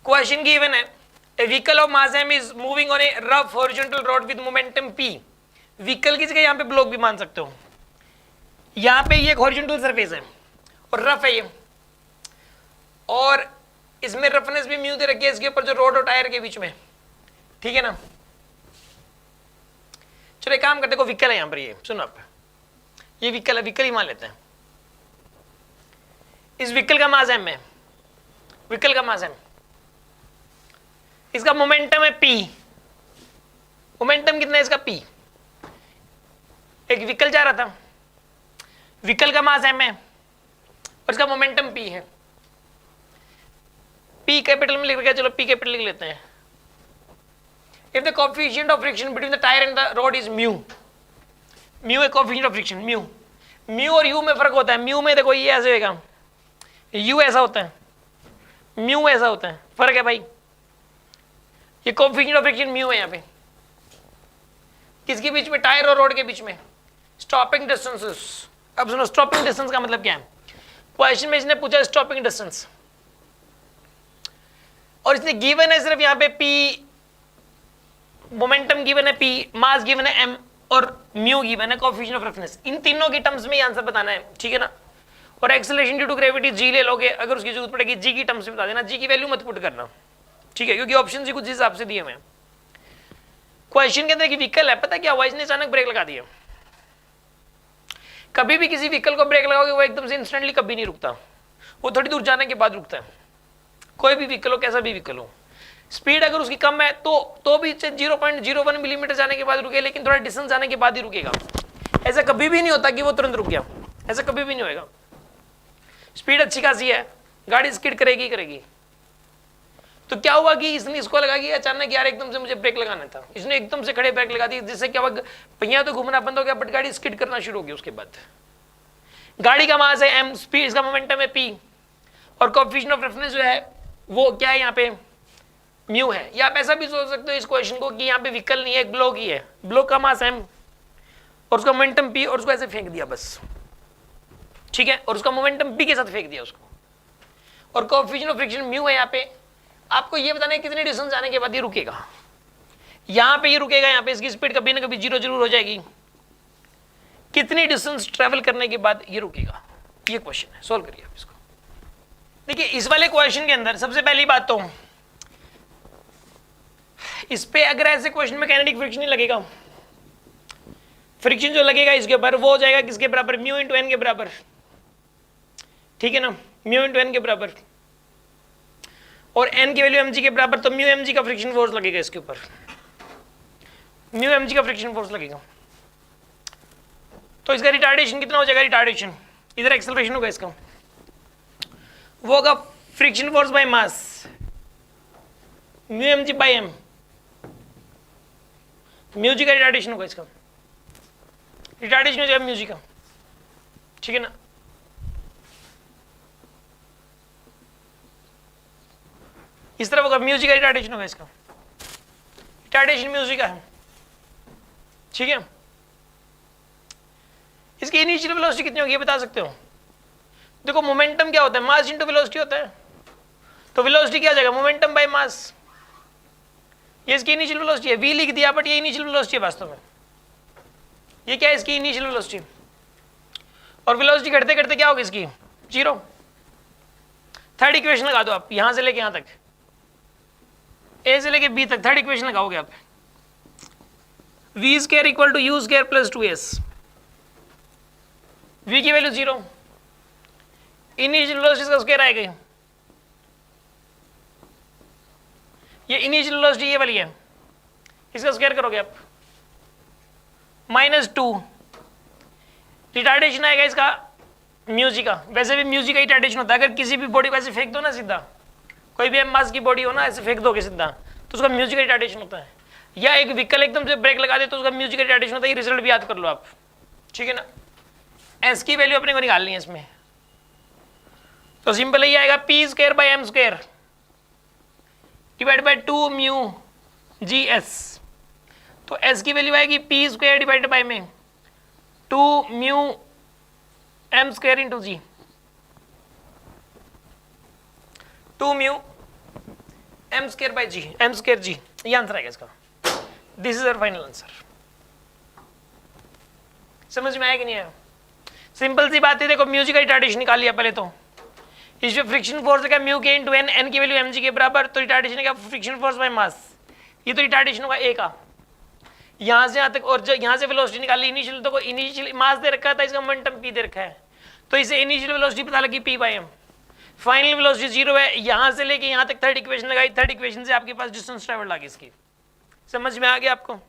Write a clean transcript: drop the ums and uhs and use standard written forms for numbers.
Question given है, a vehicle of mass m is moving on a rough horizontal road with momentum p. Vehicle की जगह यहाँ पे block भी मान सकते हो, यहाँ पे ये एक हॉरिजॉन्टल सरफेस है और रफ है ये, और इसमें रफनेस भी म्यू दे रखी है इसके ऊपर जो रोड और टायर के बीच में, ठीक है ना। चलो एक काम करते, को व्हीकल है यहाँ पर, ये सुनो आप, ये व्हीकल है, व्हीकल ही मान लेते हैं। इस व्हीकल का मास m है, व्हीकल का मास m, इसका मोमेंटम है p, मोमेंटम कितना है इसका p। एक व्हीकल जा रहा था, व्हीकल का मास m है और इसका मोमेंटम p है। p कैपिटल में लिख रखा है, चलो p कैपिटल लिख लेते हैं। If the coefficient of friction between the tire and the road is mu, mu है coefficient of friction, mu, mu और u में फर्क होता है। mu में देखो ये ऐसे होगा, u ऐसा होता है, mu ऐसा होता है, फर्क है भाई। ये coefficient of friction mu है यहाँ पे, किसके बीच में, टायर और रोड के बीच में। स्टॉपिंग डिस्टेंसेस, अब सुनो स्टॉपिंग डिस्टेंस का मतलब क्या है। क्वेश्चन में इसने पूछा स्टॉपिंग डिस्टेंस, और इसने गिवन है सिर्फ यहाँ पे p, मोमेंटम गिवन है p, मास गिवन है m और म्यू गिवन है कोएफिशिएंट ऑफ रफनेस। इन तीनों की टर्म्स में ही आंसर बताना है, ठीक है ना। और acceleration due to gravity g ले लोगे, अगर उसकी जरूरत पड़ेगी g की टर्म्स में बता देना, g की वैल्यू मत पुट करना, ठीक है, क्योंकि ऑप्शन ही कुछ हिसाब से दिए हुए हैं। क्वेश्चन के अंदर की व्हीकल है, पता क्या हुआ, इसने अचानक ब्रेक लगा दिया। कभी भी किसी व्हीकल को ब्रेक लगाओगे वो एकदम से इंस्टेंटली कभी नहीं रुकता, वो थोड़ी दूर जाने के बाद रुकता है। कोई भी व्हीकल हो, कैसा भी व्हीकल हो, स्पीड अगर उसकी कम है तो भी 0.01 मिलीमीटर जाने के बाद रुके, लेकिन थोड़ा डिस्टेंस जाने के बाद ही रुकेगा। ऐसा कभी भी नहीं होता कि वो तुरंत रुक गया, ऐसा कभी भी नहीं होएगा। स्पीड अच्छी खासी है, गाड़ी स्किड करेगी करेगी। तो क्या हुआ कि इसने इसको लगा कि अचानक यार एकदम से मुझे ब्रेक लगाना था, इसने एकदम से खड़े ब्रेक लगा दी, जिससे क्या हुआ, पहिया तो घूमना बंद हो गया बट गाड़ी स्किड करना शुरू हो गई। उसके बाद गाड़ी का मास है m, स्पीड, इसका मोमेंटम है p, और कोएफिशिएंट ऑफ रेफरेंस जो है वो क्या है यहाँ पे, म्यू है। या आप ऐसा भी सोच सकते हो इस क्वेश्चन को कि यहाँ पे व्हीकल नहीं है, एक ब्लॉक ही है, ब्लॉक का मास m और उसका मोमेंटम p, और उसको ऐसे फेंक दिया बस, ठीक है, और उसका मोमेंटम p के साथ फेंक दिया उसको, और कोएफिशिएंट ऑफ फ्रिक्शन म्यू है। यहाँ पे आपको ये बताना है कितने डिस्टेंस जाने के बाद ये रुकेगा। यहाँ पे ये रुकेगा, यहाँ पे इसकी स्पीड कभी ना कभी 0 जरूर हो जाएगी। कितनी डिस्टेंस ट्रेवल करने के बाद ये रुकेगा, ये क्वेश्चन है, सॉल्व करिए आप इसको। देखिए इस वाले क्वेश्चन के अंदर सबसे पहली बात तो इस पे अगर ऐसे क्वेश्चन में काइनेटिक फ्रिक्शन नहीं लगेगा, फ्रिक्शन जो लगेगा इसके ऊपर वो हो जाएगा किसके बराबर, म्यू इंटू एन के बराबर, ठीक है ना, म्यू इंटू एन के बराबर, और एन की वैल्यू mg के बराबर, तो म्यू mg का फ्रिक्शन फोर्स लगेगा इसके ऊपर, म्यू mg का फ्रिक्शन फोर्स लगेगा। तो इसका रिटार्डेशन कितना हो जाएगा, रिटार्डेशन इधर एक्सेलरेशन होगा इसका, वो होगा friction force by mass, mu mg by m, mu g का रिटार्डेशन होगा इसका, रिटार्डेशन हो जाएगा म्यू जी का, ठीक है ना। इस तरफ होगा म्यू जी का रिटार्डेशन होगा इसका, रिटार्डेशन म्यू जी का है, ठीक है। इसकी इनिशियल वेलोसिटी कितनी होगी ये बता सकते हो। देखो मोमेंटम क्या होता है, मास इंटू वेलोसिटी होता है, तो वेलोसिटी क्या आ जाएगा, मोमेंटम बाय मास। ये इसकी इनिशियल वेलोसिटी है, v लिख दिया बट ये इनिशियल वेलोसिटी है वास्तव में, ये क्या है इसकी इनिशियल वेलोसिटी, और वेलोसिटी घटते घटते क्या होगी इसकी, 0। थर्ड इक्वेशन लगा दो आप, यहां से लेके यहां तक, a से लेके b तक थर्ड इक्वेशन लगाओगे आप, v square equal to u square plus 2s, v की वैल्यू 0, इनिशियल वेलोसिटी का स्क्वायर आएगा, ये इनिशियल वेलोसिटी ये वाली है, इसका स्क्वायर करोगे आप, -2, रिटार्डेशन आएगा इसका म्यू जी का। वैसे भी म्यू जी का रिटार्डेशन होता है, अगर किसी भी बॉडी को ऐसे फेंक दो ना सीधा, कोई भी मास की बॉडी हो ना, ऐसे फेंक दोगे सीधा, तो उसका म्यू जी का रिटार्डेशन होता है। या एक व्हीकल एकदम से ब्रेक लगा दे तो उसका म्यू जी का रिटार्डेशन होता है, ये रिजल्ट भी याद कर लो आप, ठीक है ना। एस की वैल्यू अपने को निकालनी है इसमें, तो सिंपल ही आएगा p square by m square divide by 2 mu g s, तो s की वैल्यू आएगी p स्क्वायर डिवाइड बाय में 2 mu m square into g, 2 mu m square by g, m square g, ये आंसर आएगा इसका। This is our final answer. समझ में आया कि नहीं आया? सिंपल सी बात है, देखो म्यू जी का रिटार्डेशन निकाल लिया पहले तो, इसमें फ्रिक्शन फोर्स का म्यू के इनटू एन, एन की वैल्यू एम जी के बराबर, तो रिटार्डेशन का फ्रिक्शन फोर्स बाय मास, ये तो रिटार्डेशन होगा ए का, यहां से यहां तक, और जो यहां से वेलोसिटी निकाली इनिशियल, तो इनिशियल मास दे रखा था, इसका मोमेंटम पी दे रखा है, तो इसे इनिशियल वेलोसिटी पता लगी P by M, final velocity zero है, यहां से लेके यहां तक थर्ड इक्वेशन लगाई, थर्ड इक्वेशन से आपके पास डिस्टेंस ट्रेवल आ गई इसकी। समझ में आ गया आपको?